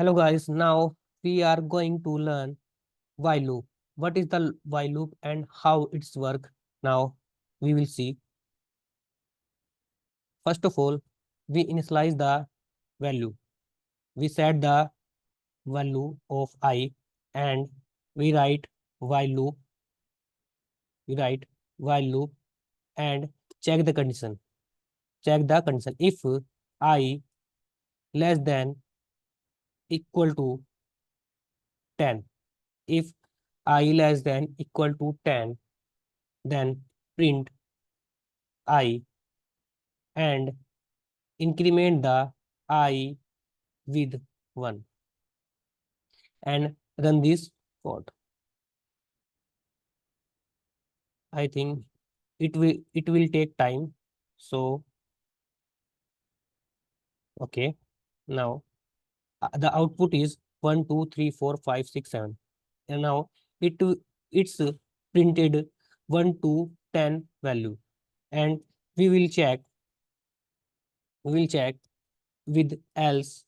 Hello guys, now we are going to learn while loop. What is the while loop and how it's work? Now we will see. First of all, we initialize the value. We set the value of I and we write while loop. We write while loop and check the condition. Check the condition. If I less than equal to 10, if I less than equal to 10, then print I and increment the I with 1 and run this code. I think it will take time. So okay, now the output is 1, 2, 3, 4, 5, 6, 7. And now it's printed 1 to 10 value. And we will check, we will check with else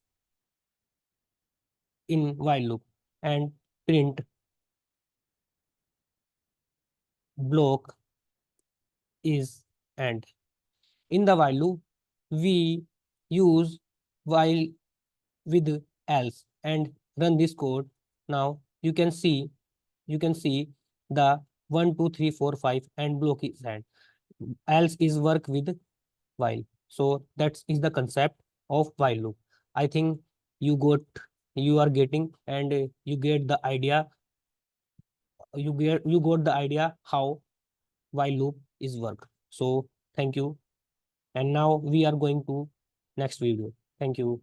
in while loop and print block is end. In the while loop, we use while with else and run this code. Now you can see the 1, 2, 3, 4, 5 and block is end. Else is work with while. So that is the concept of while loop. I think you got you are getting and you get the idea. You got the idea how while loop is work. So thank you. And now we are going to next video. Thank you.